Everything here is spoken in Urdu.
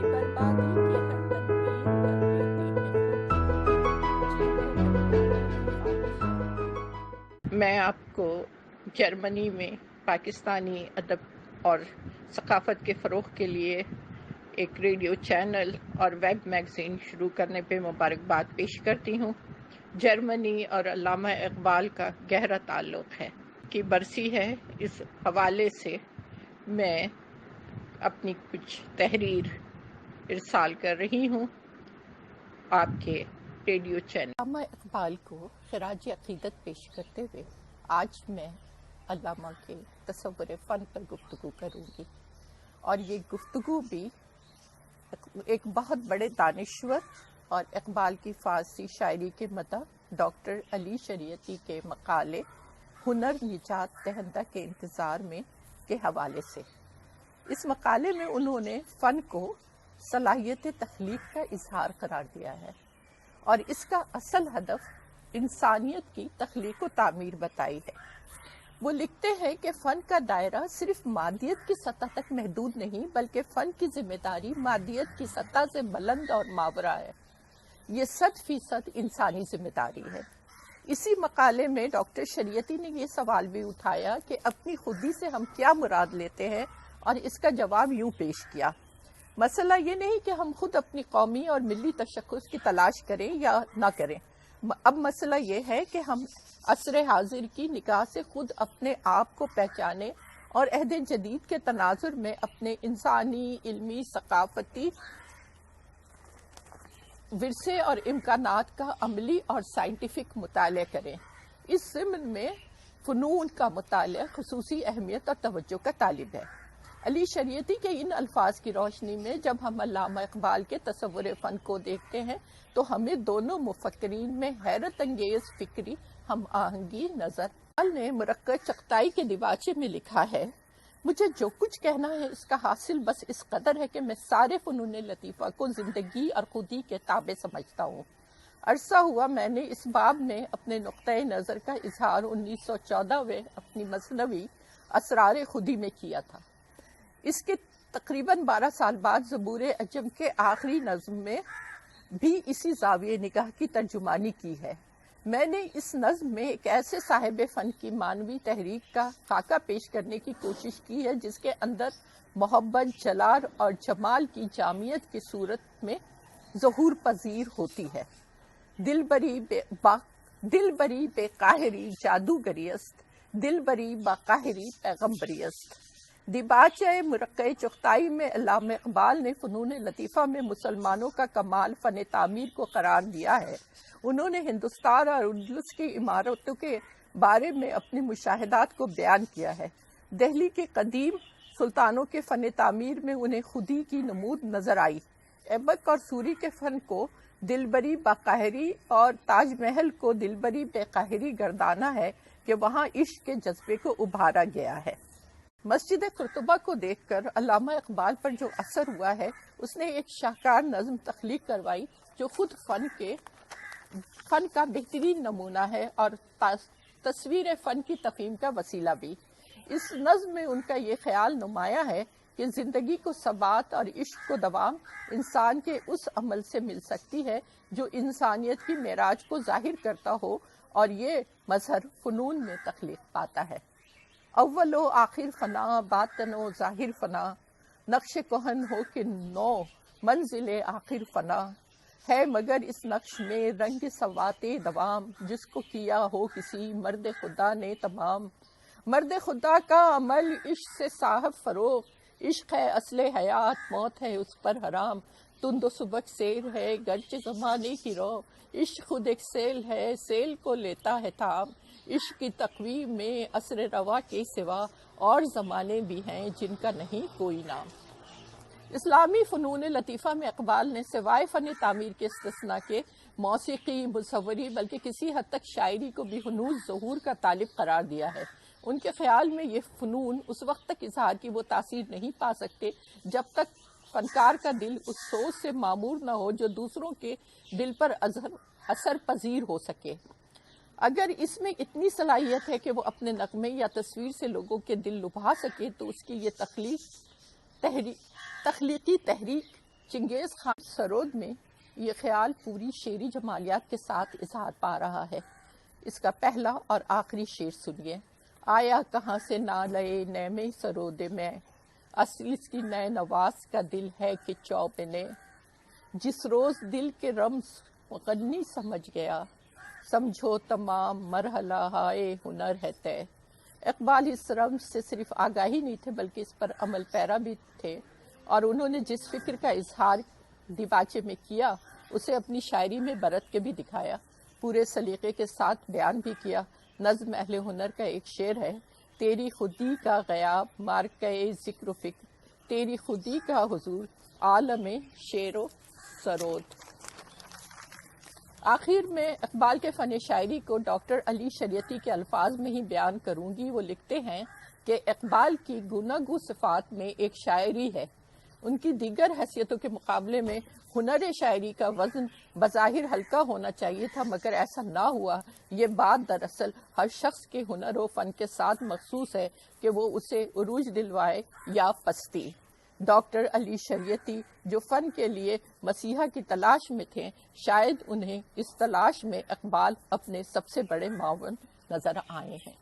اپنی بربادی کی ہر تدبیر کر لیتے ہیں۔ میں آپ کو جرمنی میں پاکستانی ادب اور ثقافت کے فروغ کے لیے ایک ریڈیو چینل اور ویب میگزین شروع کرنے پہ مبارکباد پیش کرتی ہوں۔ جرمنی اور علامہ اقبال کا گہرا تعلق ہے کی برسی ہے، اس حوالے سے میں اپنی کچھ تحریر ارسال کر رہی ہوں آپ کے ریڈیو چینل۔ علامہ اقبال کو خراج عقیدت پیش کرتے ہوئے آج میں علامہ کے تصور فن پر گفتگو کروں گی، اور یہ گفتگو بھی ایک بہت بڑے دانشور اور اقبال کی فارسی شاعری کے مدح ڈاکٹر علی شریعتی کے مقالے ہنر نجات دہندہ کے انتظار میں کے حوالے سے۔ اس مقالے میں انہوں نے فن کو صلاحیت تخلیق کا اظہار قرار دیا ہے، اور اس کا اصل ہدف انسانیت کی تخلیق و تعمیر بتائی ہے۔ وہ لکھتے ہیں کہ فن کا دائرہ صرف مادیت کی سطح تک محدود نہیں، بلکہ فن کی ذمہ داری مادیت کی سطح سے بلند اور ماورا ہے۔ یہ 100% انسانی ذمہ داری ہے۔ اسی مقالے میں ڈاکٹر شریعتی نے یہ سوال بھی اٹھایا کہ اپنی خودی سے ہم کیا مراد لیتے ہیں، اور اس کا جواب یوں پیش کیا: مسئلہ یہ نہیں کہ ہم خود اپنی قومی اور ملی تشخص کی تلاش کریں یا نہ کریں، اب مسئلہ یہ ہے کہ ہم عصر حاضر کی نگاہ سے خود اپنے آپ کو پہچانیں اور عہد جدید کے تناظر میں اپنے انسانی، علمی، ثقافتی ورثے اور امکانات کا عملی اور سائنٹیفک مطالعہ کریں۔ اس ضمن میں فنون کا مطالعہ خصوصی اہمیت اور توجہ کا طالب ہے۔ علی شریعتی کے ان الفاظ کی روشنی میں جب ہم علامہ اقبال کے تصور فن کو دیکھتے ہیں تو ہمیں دونوں مفکرین میں حیرت انگیز فکری ہم آہنگی نظر۔ اقبال نے مرقع چغتائی کے دیباچے میں لکھا ہے: مجھے جو کچھ کہنا ہے اس کا حاصل بس اس قدر ہے کہ میں سارے فنون لطیفہ کو زندگی اور خودی کے تابع سمجھتا ہوں۔ عرصہ ہوا میں نے اس باب میں اپنے نقطۂ نظر کا اظہار 1914 اپنی مثنوی اسرار خودی میں کیا تھا۔ اس کے تقریباً 12 سال بعد زبور عجم کے آخری نظم میں بھی اسی زاویہ نگاہ کی ترجمانی کی ہے۔ میں نے اس نظم میں ایک ایسے صاحب فن کی معنوی تحریک کا خاکہ پیش کرنے کی کوشش کی ہے جس کے اندر محبت، جلال اور جمال کی جامعیت کی صورت میں ظہور پذیر ہوتی ہے۔ دل بری بے قاہری جادوگری است، دل بری با قاہری پیغمبری است۔ دیباچہ مرقع چغتائی میں علامہ اقبال نے فنون لطیفہ میں مسلمانوں کا کمال فن تعمیر کو قرار دیا ہے۔ انہوں نے ہندوستان اور اندلس کی عمارتوں کے بارے میں اپنے مشاہدات کو بیان کیا ہے۔ دہلی کے قدیم سلطانوں کے فن تعمیر میں انہیں خودی کی نمود نظر آئی۔ ایبک اور سوری کے فن کو دلبری با قاہری اور تاج محل کو دلبری بے قاہری گردانا ہے کہ وہاں عشق کے جذبے کو ابھارا گیا ہے۔ مسجد قرطبہ کو دیکھ کر علامہ اقبال پر جو اثر ہوا ہے، اس نے ایک شاہکار نظم تخلیق کروائی جو خود فن کا بہترین نمونہ ہے اور تصویر فن کی تفہیم کا وسیلہ بھی۔ اس نظم میں ان کا یہ خیال نمایاں ہے کہ زندگی کو ثبات اور عشق کو دوام انسان کے اس عمل سے مل سکتی ہے جو انسانیت کی معراج کو ظاہر کرتا ہو، اور یہ مظہر فنون میں تخلیق پاتا ہے۔ اول و آخر فنا، باطن و ظاہر فنا، نقش کہن ہو کہ نو، منزل آخر فنا ہے، مگر اس نقش میں رنگ سوات دوام، جس کو کیا ہو کسی مرد خدا نے تمام۔ مرد خدا کا عمل عشق سے صاحب فروغ، عشق ہے اصل حیات، موت ہے اس پر حرام، تند و سبک سیر ہے گرچہ زمانے کی رو، عشق خود ایک سیل ہے سیل کو لیتا ہے تھام، عشق کی تقویم میں عصر روا کے سوا اور زمانے بھی ہیں جن کا نہیں کوئی نام۔ اسلامی فنون لطیفہ میں اقبال نے سوائے فن تعمیر کے استثناء کے موسیقی، مصوری بلکہ کسی حد تک شاعری کو بھی ہنوز ظہور کا طالب قرار دیا ہے۔ ان کے خیال میں یہ فنون اس وقت تک اظہار کی وہ تاثیر نہیں پا سکتے جب تک فنکار کا دل اس سوچ سے معمور نہ ہو جو دوسروں کے دل پر اثر پذیر ہو سکے۔ اگر اس میں اتنی صلاحیت ہے کہ وہ اپنے نغمے یا تصویر سے لوگوں کے دل لبھا سکے تو اس کی یہ تخلیقی تحریک چنگیز خان سرود میں یہ خیال پوری شعری جمالیات کے ساتھ اظہار پا رہا ہے۔ اس کا پہلا اور آخری شعر سنیے۔ آیا کہاں سے نالے نعمے سرود میں، اصل اس کی نئے نواز کا دل ہے کہ چوبنے، جس روز دل کے رمز مغنی سمجھ گیا، سمجھو تمام مرحلہ ہائے ہنر ہے طے۔ اقبال اس رمز سے صرف آگاہی نہیں تھے بلکہ اس پر عمل پیرا بھی تھے، اور انہوں نے جس فکر کا اظہار دیباچے میں کیا اسے اپنی شاعری میں برت کے بھی دکھایا، پورے سلیقے کے ساتھ بیان بھی کیا۔ نظم اہل ہنر کا ایک شعر ہے، تیری خودی کا غیاب مارکہ ذکر و فکر، تیری خودی کا حضور عالم شعر و سرود۔ آخر میں اقبال کے فن شاعری کو ڈاکٹر علی شریعتی کے الفاظ میں ہی بیان کروں گی۔ وہ لکھتے ہیں کہ اقبال کی گوناگو صفات میں ایک شاعری ہے، ان کی دیگر حیثیتوں کے مقابلے میں ہنر شاعری کا وزن بظاہر ہلکا ہونا چاہیے تھا، مگر ایسا نہ ہوا۔ یہ بات دراصل ہر شخص کے ہنر و فن کے ساتھ مخصوص ہے کہ وہ اسے عروج دلوائے یا پستی۔ ڈاکٹر علی شریعتی جو فن کے لیے مسیحا کی تلاش میں تھے، شاید انہیں اس تلاش میں اقبال اپنے سب سے بڑے معاون نظر آئے ہیں۔